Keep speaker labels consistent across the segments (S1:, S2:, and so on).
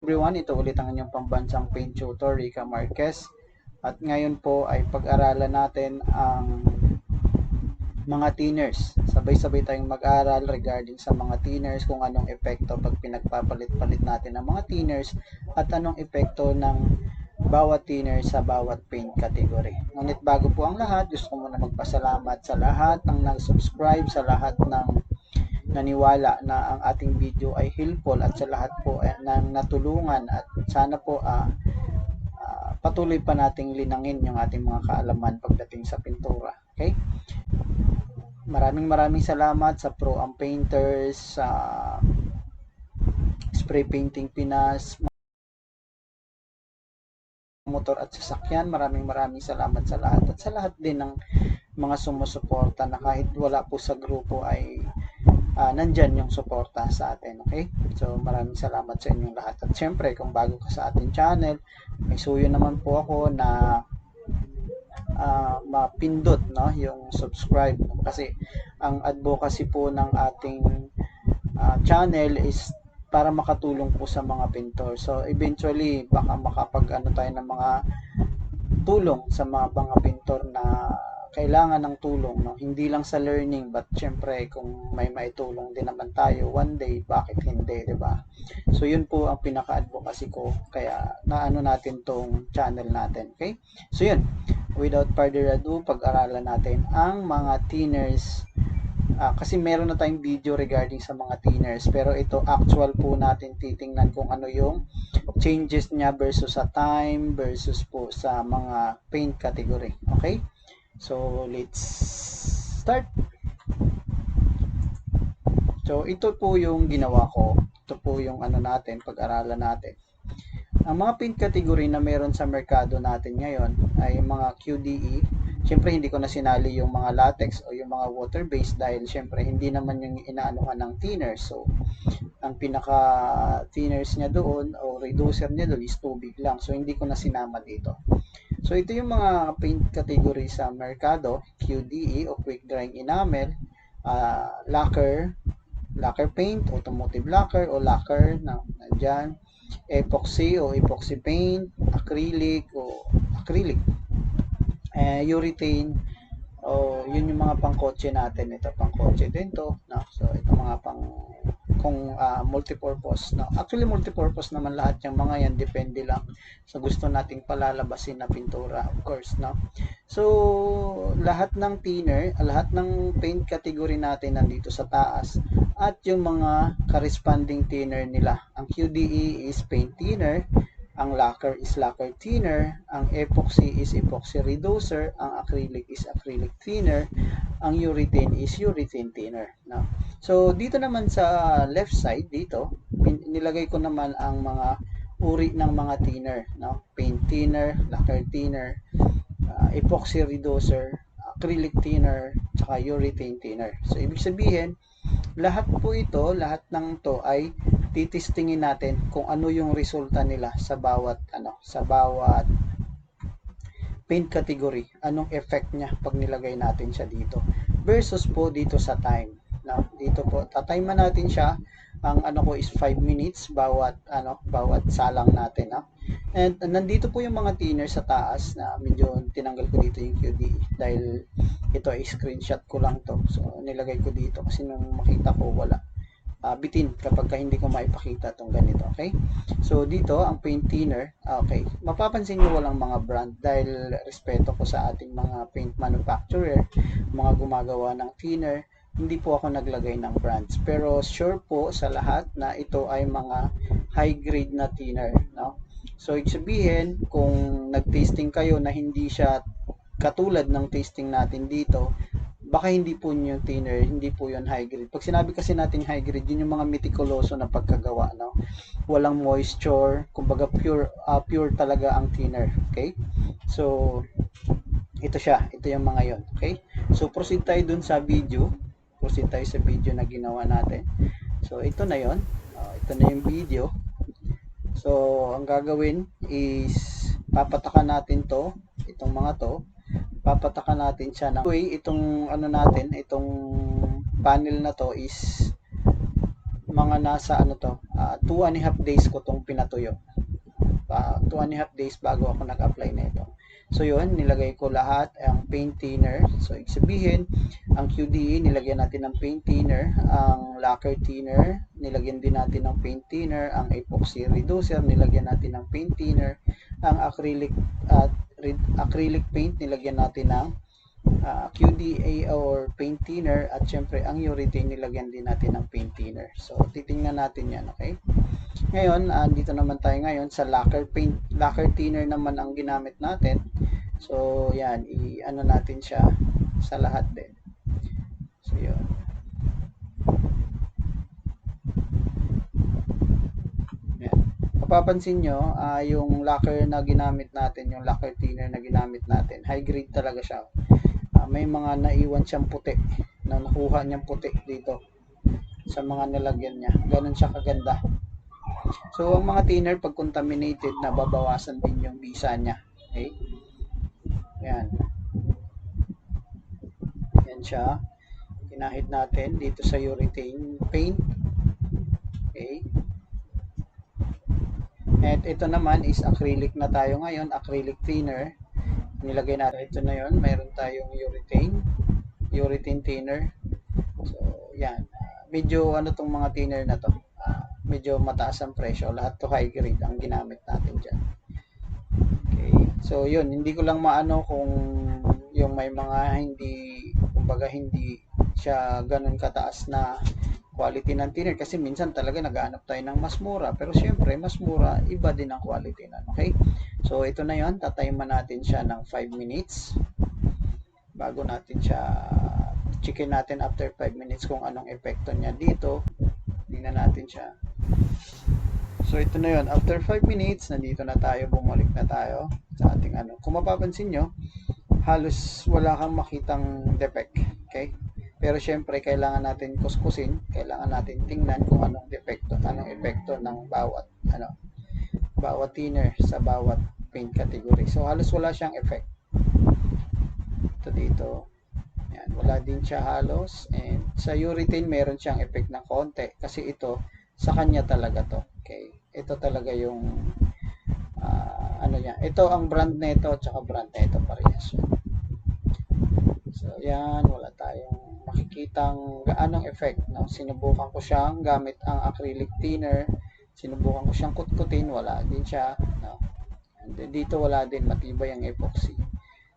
S1: Everyone, ito ulit ang inyong pambansang paint tutor, Rica Marquez. At ngayon po ay pag-aralan natin ang mga thinners. Sabay-sabay tayong mag-aral regarding sa mga thinners, kung anong epekto pag pinagpapalit-palit natin ng mga thinners at anong epekto ng bawat thinner sa bawat paint category. Ngunit bago po ang lahat, gusto ko muna magpasalamat sa lahat ng nag-subscribe, sa lahat ng naniwala na ang ating video ay helpful at sa lahat po ng natulungan at sana po patuloy pa nating linangin yung ating mga kaalaman pagdating sa pintura. Okay? Maraming salamat sa Pro Am Painters, sa Spray Painting Pinas, motor at sasakyan. Maraming salamat sa lahat at sa lahat din ng mga sumusuporta na kahit wala po sa grupo ay nandyan yung suporta sa atin. Okay? So maraming salamat sa inyong lahat. At syempre, kung bago ka sa ating channel, may suyo naman po ako na mapindot, no, yung subscribe, kasi ang advocacy po ng ating channel is para makatulong po sa mga pintor. So eventually baka makapag tayo ng mga tulong sa mga pintor na kailangan ng tulong, no? Hindi lang sa learning, but syempre kung may maitulong din naman tayo one day, bakit hindi, 'di ba? So yun po ang pinaka-advocacy ko, kaya naano natin tong channel natin, okay? So yun, without further ado, pag-aralan natin ang mga thinners. Kasi meron na tayong video regarding sa mga thinners, pero ito actual po natin titingnan kung ano yung changes niya versus sa time versus po sa mga paint category. Okay? So, let's start. So, ito po yung ginawa ko. Ito po yung ano natin, pag-aralan natin. Ang mga paint category na meron sa merkado natin ngayon ay mga QDE. Siyempre, hindi ko na sinali yung mga latex o yung mga water-based dahil siyempre, hindi naman yung inaanuhan ng thinner. So, ang pinaka thinners niya doon o reducer niya doon is tubig lang. So, hindi ko na sinama dito. So, ito yung mga paint category sa merkado: QDE o quick drying enamel, lacquer paint, automotive lacquer o lacquer na nandyan, epoxy o epoxy paint, acrylic o acrylic, urethane, o yun yung mga pangkotse natin. Ito pangkotse din to, no? So ito mga pang kung multipurpose, no? Actually multipurpose naman lahat yung mga yan, depende lang sa gusto nating palalabasin na pintura, of course, no? So lahat ng thinner, lahat ng paint category natin nandito sa taas, at yung mga corresponding thinner nila. Ang QDE is paint thinner, ang lacquer is lacquer thinner, ang epoxy is epoxy reducer, ang acrylic is acrylic thinner, ang urethane is urethane thinner. No? So, dito naman sa left side, dito, nilagay ko naman ang mga uri ng mga thinner. No? Paint thinner, lacquer thinner, epoxy reducer, acrylic thinner, tsaka urethane thinner. So, ibig sabihin, lahat po ito, lahat ng to ay titistingin natin kung ano yung resulta nila sa bawat sa bawat paint category, anong effect niya pag nilagay natin siya dito versus po dito sa time. Now, dito po tatimer natin siya. Ang ano ko is 5 minutes bawat salang natin, no? And nandito po yung mga thinner sa taas na medyo tinanggal ko dito yung QD dahil ito ay screenshot ko lang to. So nilagay ko dito kasi nung makita ko wala bitin kapag hindi ko maipakita itong ganito. Okay? So, dito, ang paint thinner, okay, mapapansin nyo walang mga brand dahil respeto ko sa ating mga paint manufacturer, mga gumagawa ng thinner, hindi po ako naglagay ng brands. Pero sure po sa lahat na ito ay mga high grade na thinner. No? So, ibig sabihin, kung nag-tasting kayo na hindi siya katulad ng tasting natin dito, baka hindi po yung thinner, hindi po yun high grade. Pag sinabi kasi natin high grade, yun yung mga meticuloso na pagkagawa, no? Walang moisture, kumbaga pure talaga ang thinner, okay? So, ito siya, ito yung mga yon, okay? So, proceed tayo dun sa video. Proceed tayo sa video na ginawa natin. So, ito na yon. Ito na yung video. So, ang gagawin is papatakan natin to, itong mga to, papatakan natin siya ng way. Itong ano natin, itong panel na to is mga nasa ano to, 2.5 days ko tong pinatuyo. 2.5 days bago ako nag-apply na ito. So yun, nilagay ko lahat ang paint thinner. So ibig sabihin, ang QDE nilagyan natin ng paint thinner, ang lacquer thinner nilagyan din natin ng paint thinner, ang epoxy reducer nilagyan natin ng paint thinner, ang acrylic paint nilagyan natin ng QDA or paint thinner, at syempre ang urethane nilagyan din natin ng paint thinner. So titingnan natin yan, okay? Ngayon, dito naman tayo ngayon sa lacquer paint. Lacquer thinner naman ang ginamit natin. So, yan, i-ano natin siya sa lahat din. So, yun. Yan. Mapapansin nyo, yung lacquer na ginamit natin, yung lacquer thinner na ginamit natin, high grade talaga siya. May mga naiwan siyang puti, na nakuha niyang puti dito sa mga nilagyan niya. Ganun siya kaganda. So, ang mga thinner, pag contaminated, nababawasan din yung bisa niya. Okay? Yan. Yan siya. Pinahid natin dito sa urethane paint. Okay? At ito naman is acrylic na tayo ngayon. Acrylic thinner. Nilagay natin. Ito na yun. Mayroon tayong urethane thinner. So, yan. Medyo ano tong mga thinner na to. Medyo mataas ang presyo. Lahat to high grade ang ginamit natin dyan. Okay. So, yun. Hindi ko lang maano kung yung may mga hindi, kumbaga hindi siya ganun kataas na quality ng thinner. Kasi minsan talaga naghahanap tayo ng mas mura. Pero syempre, mas mura, iba din ang quality na. Okay? So, ito na yun. Tatiman natin siya ng 5 minutes. Bago natin siya checkin natin after 5 minutes kung anong epekto niya dito. Tingnan natin siya. So ito na yun, after 5 minutes, nandito na tayo, bumalik na tayo sa ating ano. Kung mapapansin nyo, halos wala kang makitang defect, okay? Pero syempre, kailangan natin kuskusin, kailangan natin tingnan kung anong epekto ng bawat thinner sa bawat paint category. So halos wala siyang effect. Ito dito, yan, wala din siya halos. And sa urethane, meron siyang effect na konti kasi ito, sa kanya talaga to. Okay, ito talaga yung ano niya. Ito ang brand nito at saka brand nito parehas. So yan, wala tayong makikitang gaanong effect. No? Sinubukan ko siyang gamit ang acrylic thinner. Sinubukan ko siyang kutkutin, wala din siya. No? And then, dito wala din, matibay ang epoxy.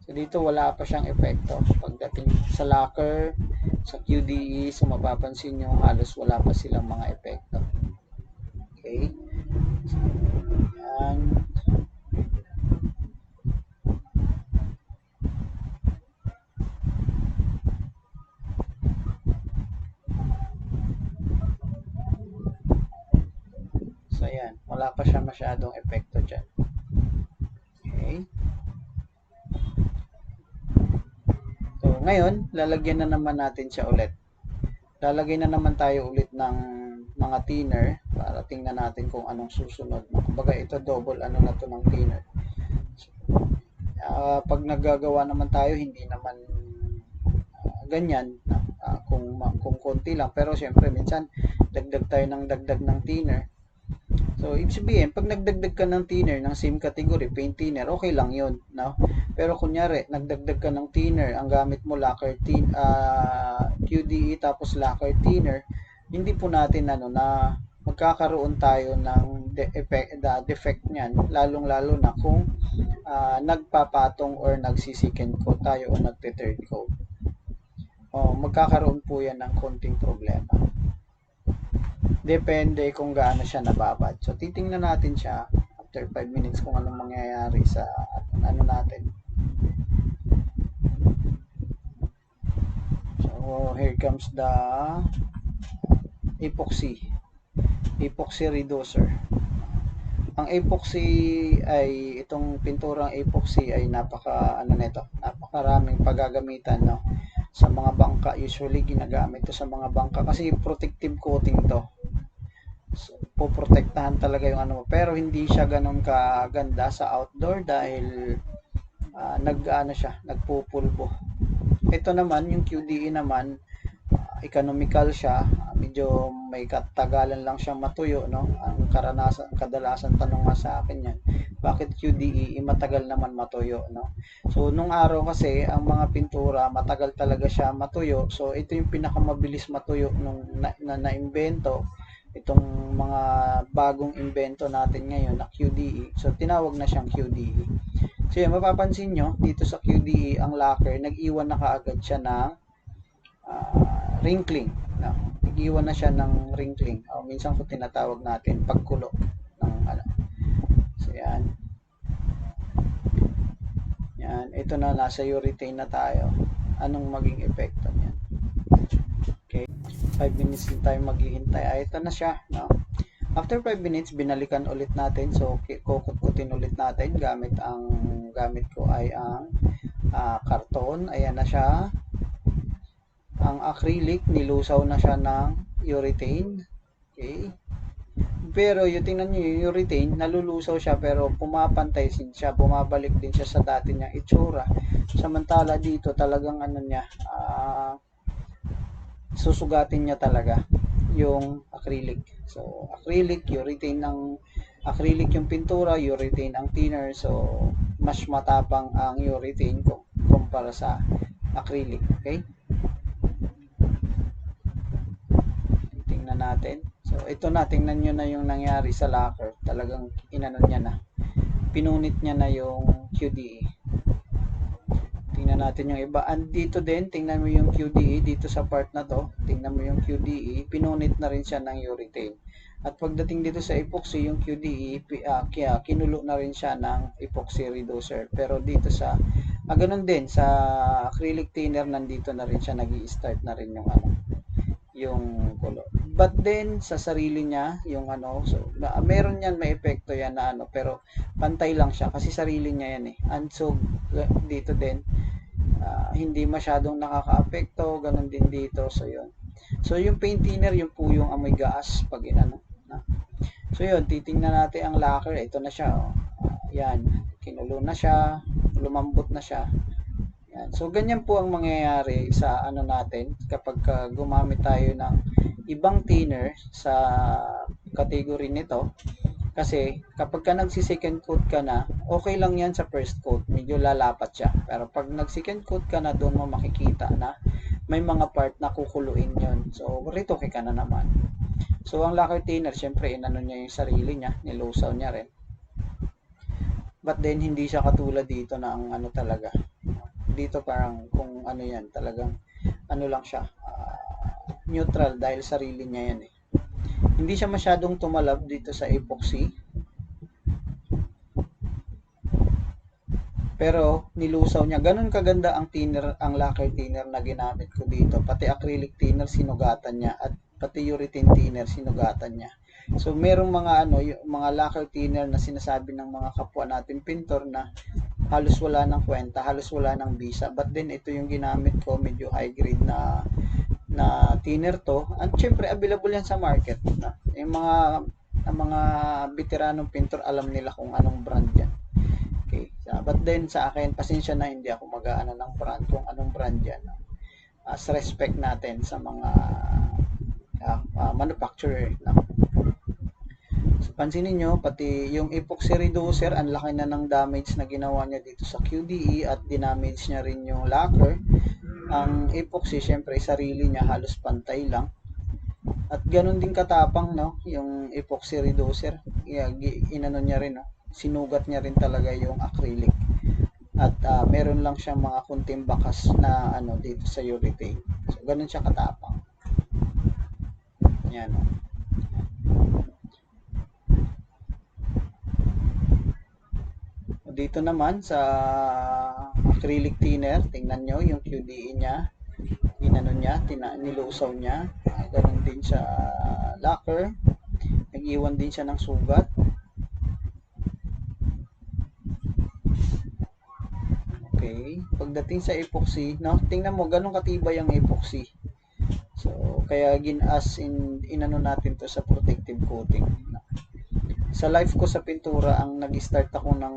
S1: So dito wala pa siyang epekto. Pagdating sa lacquer, sa QDE, so mapapansin nyo halos wala pa silang mga epekto. Okay? So, yan. So yan, wala pa siya masyadong epekto dyan. Okay? So ngayon, lalagyan na naman natin siya ulit. Lalagay na naman tayo ulit ng mga thinner para tingnan natin kung anong susunod. Kumbaga ito double ano na to ng thinner. Pag naggagawa naman tayo, hindi naman ganyan. Kung konti lang. Pero syempre, minsan, dagdag tayo ng dagdag ng thinner. So, ibig sabihin, pag nagdagdag ka ng thinner ng same category, paint thinner, okay lang yun. No? Pero kunyari, nagdagdag ka ng thinner, ang gamit mo lacquer QDE tapos lacquer thinner, hindi po natin na magkakaroon tayo ng defect niyan, lalong-lalo na kung nagpapatong or nagsisiken coat tayo o nagte-third coat. Magkakaroon po yan ng konting problema. Depende kung gaano siya nababad. So, titingnan natin siya after 5 minutes kung anong mangyayari sa ano natin. So, here comes the epoxy reducer. Ang epoxy ay, itong pinturang epoxy ay napakaraming paggagamitan, no? Sa mga bangka, usually ginagamit to sa mga bangka kasi protective coating to. So, poprotektahan talaga yung ano mo. Pero hindi siya ganun kaganda sa outdoor dahil nagpupulbo. Ito naman, yung QDE naman, economical siya, medyo may katagalan lang siyang matuyo, no? Ang kadalasan tanong nga sa akin yan, bakit QDE matagal naman matuyo, no? So nung araw kasi ang mga pintura matagal talaga siya matuyo. So ito yung pinakamabilis matuyo nung na-imbento itong mga bagong invento natin ngayon na QDE. So tinawag na siyang QDE. So yun, mapapansin nyo dito sa QDE ang lacquer nag-iwan na kaagad siya ng wrinkling. No? Nag-iwan na siya ng wrinkling. O minsan ko tinatawag natin pagkulo ng ano. So yan. Yan, ito na nasa urethane na tayo. Anong maging epekto niyan? Okay. 5 minutes din tayo maghihintay. Ito na siya, no? After 5 minutes, binalikan ulit natin. So, kukutkutin ulit natin gamit ko ay ang karton. Ayan na siya. Ang acrylic, nilusaw na siya ng urethane. Okay. Pero yung tingnan nyo yung urethane, nalulusaw siya pero pumapantay din siya, bumabalik din siya sa dati niyang itsura. Samantala dito talagang ano niya, susugatin niya talaga yung acrylic. So acrylic, urethane ng acrylic yung pintura, urethane ang thinner. So mas matapang ang urethane kumpara sa acrylic. Okay? Tingnan natin. So, ito na, tingnan nyo na yung nangyari sa lacquer. Talagang inano niya na. Pinunit niya na yung QDE. Tingnan natin yung iba. Dito din, tingnan mo yung QDE dito sa part na to. Tingnan mo yung QDE. Pinunit na rin siya ng urethane. At pagdating dito sa epoxy, yung QDE, kaya kinulo na rin siya ng epoxy reducer. Pero dito sa, ganun din, sa acrylic thinner, nandito na rin siya, nag-i-start na rin yung yung color. But then sa sarili niya yung so meron yan, may epekto yan na pero pantay lang siya kasi sarili niya yan and so dito din hindi masyadong nakakaapekto, ganun din dito. So yun, so yung paint thinner yung po yung amoy gas pag so yun, titingnan natin ang lacquer. Ito na siya, yan, kinulo na siya, lumambot na siya. Yan. So, ganyan po ang mangyayari sa natin kapag gumamit tayo ng ibang thinner sa category nito. Kasi kapag ka nagsi-second coat ka na, okay lang yan sa first coat. Medyo lalapat siya. Pero pag nag-second coat ka na, doon mo makikita na may mga part na kukuluin yon. So, retoke ka na naman. So, ang lacquer thinner, syempre, inano niya yung sarili niya. Nilusaw niya rin. But then, hindi siya katulad dito na ang talaga. Dito parang kung yan, talagang lang siya, neutral dahil sarili niya yan Hindi siya masyadong tumalab dito sa epoxy. Pero nilusaw niya. Ganun kaganda ang thinner, ang lacquer thinner na ginamit ko dito. Pati acrylic thinner sinugatan niya at pati urethane thinner sinugatan niya. So merong mga yung mga lacquer thinner na sinasabi ng mga kapwa natin pintor na halos wala ng kwenta, halos wala ng bisa. But then ito yung ginamit ko, medyo high grade na thinner to. At syempre available yan sa market. Yung mga veteranong pintor alam nila kung anong brand yan. Okay. But then sa akin, pasensya na hindi ako mag-aano ng brand kung anong brand yan. As respect natin sa mga manufacturer. So, pansinin nyo, pati yung epoxy reducer, ang laki na ng damage na ginawa niya dito sa QDE at dinamage niya rin yung lacquer. Ang epoxy, syempre, sarili niya halos pantay lang. At ganun din katapang, yung epoxy reducer. Inano niya rin, sinugat niya rin talaga yung acrylic. At meron lang siyang mga kunting bakas na dito sa urethane. So, ganun siya katapang. Yan, Dito naman sa acrylic thinner, tingnan nyo yung QDE niya. Nilusaw niya. Ganun din sa lacquer. Nag-iwan din siya ng sugat. Okay. Pagdating sa epoxy, tingnan mo, ganun katibay ang epoxy. So, kaya inano natin to sa protective coating. Sa life ko sa pintura, ang nag-start ako ng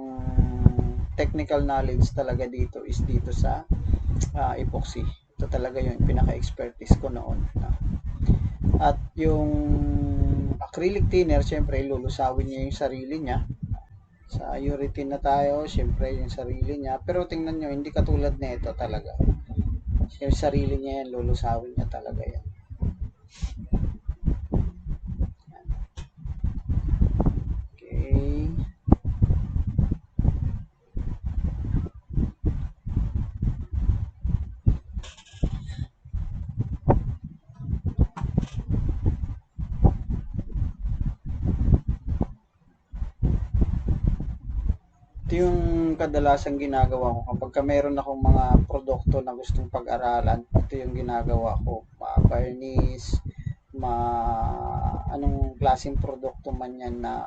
S1: technical knowledge talaga dito is dito sa epoxy. Ito ito talaga yung pinaka-expertise ko noon. No? At yung acrylic thinner, syempre lulusawin niya yung sarili niya. Sa urethane na tayo, syempre yung sarili niya. Pero tingnan nyo, hindi katulad nito talaga. Yung sarili niya yan, lulusawin niya talaga yan. Okay. Ito yung kadalasang ginagawa ko kapag meron akong mga produkto na gustong pag-aralan. Ito yung ginagawa ko. Varnish, anong klaseng produkto man yan na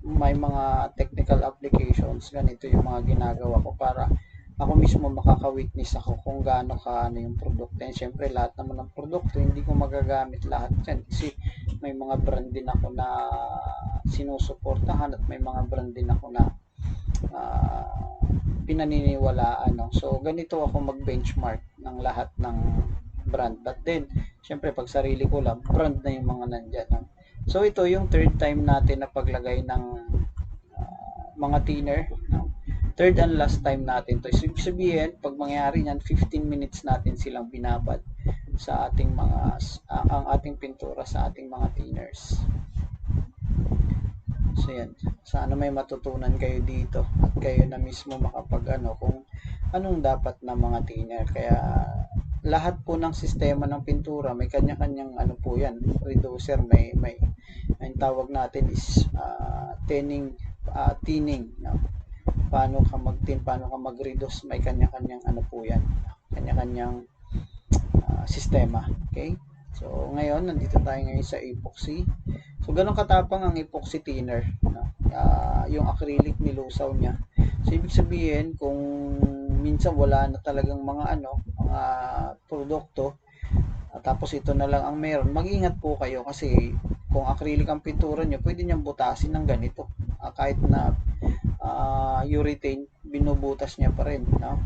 S1: may mga technical applications. Ganito yung mga ginagawa ko para ako mismo makaka-witness ako kung gaano ka yung produkto. And syempre lahat naman ng produkto hindi ko magagamit lahat yan kasi may mga brand din ako na sinusuportahan at may mga brand din ako na pinaniniwalaan. No? So, ganito ako mag-benchmark ng lahat ng brand. But then, syempre, pag sarili ko lang, brand na yung mga nandyan. No? So, ito yung third time natin na paglagay ng mga thinner. No? Third and last time natin to. So, ibig sabihin, pag mangyari yan, 15 minutes natin silang binabad sa ating ang ating pintura sa ating mga thinners. So yan, sana may matutunan kayo dito at kayo na mismo kung anong dapat na mga thinner. Kaya lahat po ng sistema ng pintura may kanya-kanyang po yan, reducer, may tawag natin is thinning, no? Paano ka mag-reduce, may kanya-kanyang po yan, kanya-kanyang sistema. Okay? So, ngayon, nandito tayo ngayon sa epoxy. So, ganun katapang ang epoxy thinner. No? Yung acrylic nilusaw niya. So, ibig sabihin, kung minsan wala na talagang mga produkto, tapos ito na lang ang meron, mag-ingat po kayo kasi kung acrylic ang pintura nyo, pwede niyang butasin ng ganito. Kahit na urethane, binubutas niya pa rin. No?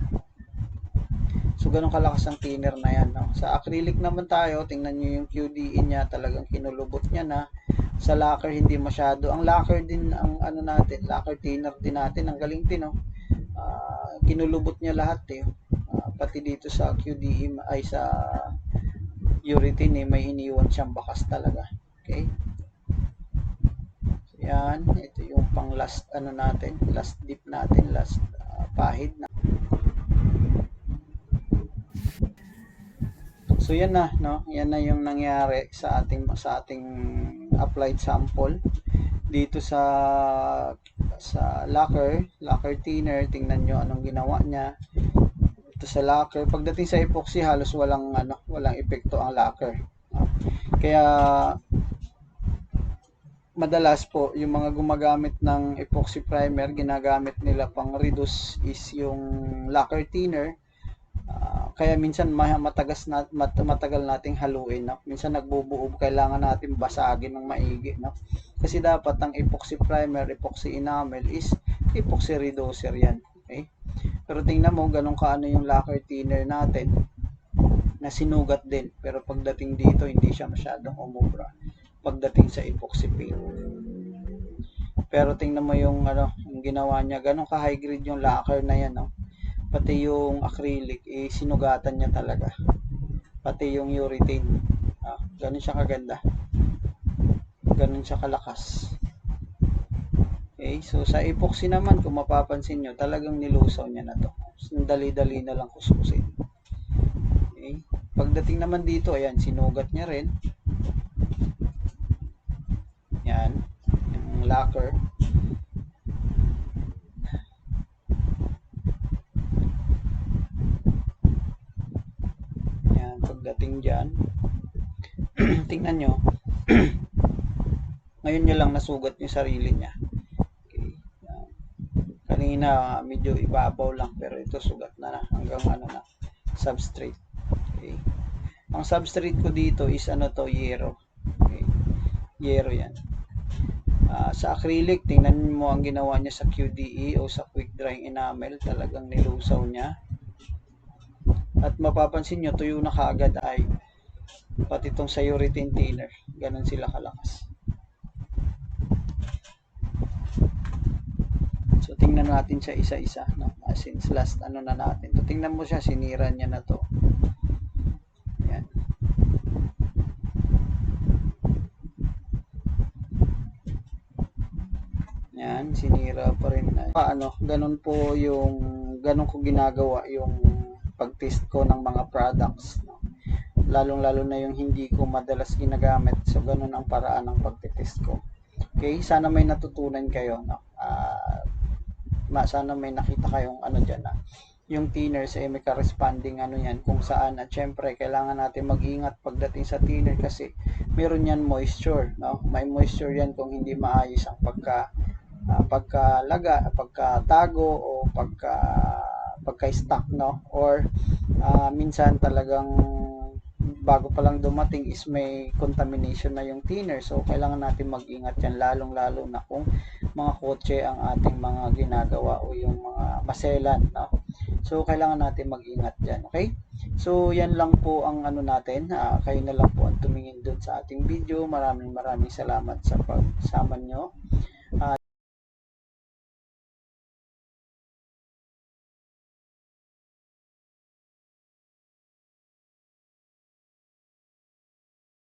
S1: So, ganun kalakas ang thinner na yan. No? Sa acrylic naman tayo, tingnan nyo yung QDE niya, talagang kinulubot niya na. Sa lacquer, hindi masyado. Ang lacquer din, lacquer thinner din natin, ang galing din, no? Kinulubot niya lahat, eh. Pati dito sa QDE, ay sa urethane, may iniwan siyang bakas talaga. Okay? So, yan. Ito yung pang last, last dip natin, last pahid na. So yan na, no? Yan na yung nangyari sa ating applied sample dito sa lacquer thinner. Tingnan nyo anong ginawa niya. Ito sa lacquer, pagdating sa epoxy halos walang epekto ang lacquer. Kaya madalas po yung mga gumagamit ng epoxy primer, ginagamit nila pang reduce is yung lacquer thinner. Kaya minsan matagal nating haluin, no? Minsan nagbubuo, kailangan natin basagin ng maigi, no? Kasi dapat ang epoxy primer, epoxy enamel is epoxy reducer yan. Okay? Pero tingnan mo ganun kaano yung lacquer thinner natin na sinugat din. Pero pagdating dito hindi siya masyadong umubra pagdating sa epoxy paint. Pero tingnan mo yung yung ginawa niya, ganun ka high grade yung lacquer na yan, no? Pati yung acrylic, sinugatan niya talaga. Pati yung urethane. Ganun siya kaganda. Ganun siya kalakas. Okay, so sa epoxy naman, kung mapapansin nyo, talagang nilusaw niya na to. Dali-dali na lang kuskusin. Okay, pagdating naman dito, ayan, sinugat niya rin. Yan, yung lacquer. Pagdating dyan tingnan nyo ngayon nyo lang nasugat yung sarili niya. Okay. Kanina medyo ibabaw lang pero ito sugat na hanggang na substrate. Okay. Ang substrate ko dito is yero. Okay. Yero yan. Sa acrylic, tingnan mo ang ginawa niya sa QDE o sa quick drying enamel, talagang nilusaw niya. At mapapansin nyo, tuyo na kaagad ay pati itong sa urethane thinner. Ganun sila kalakas. So, tingnan natin siya isa-isa. No? Since last ano na natin. So, tingnan mo siya, sinira niya na to. Yan. Yan, sinira pa rin. Ganun po yung, ganun ko ginagawa yung pag-test ko ng mga products. No? Lalong-lalo na yung hindi ko madalas ginagamit. So, ganun ang paraan ng pag-test ko. Okay, sana may natutunan kayo. No? Sana may nakita kayong ano dyan na yung thinners ay may corresponding ano yan kung saan at syempre kailangan natin mag-ingat pagdating sa thinner kasi meron yan moisture, no? May moisture yan kung hindi maayos ang pagkatago o pagka-stock, no? Or minsan talagang bago pa lang dumating is may contamination na yung thinner. So, kailangan natin mag-ingat yan lalong-lalo na kung mga kotse ang ating mga ginagawa o yung mga maselan. No? So, kailangan natin mag-ingat dyan. Okay? So, yan lang po ang ano natin. Kayo na lang po ang tumingin dun sa ating video. Maraming salamat sa pagsama nyo.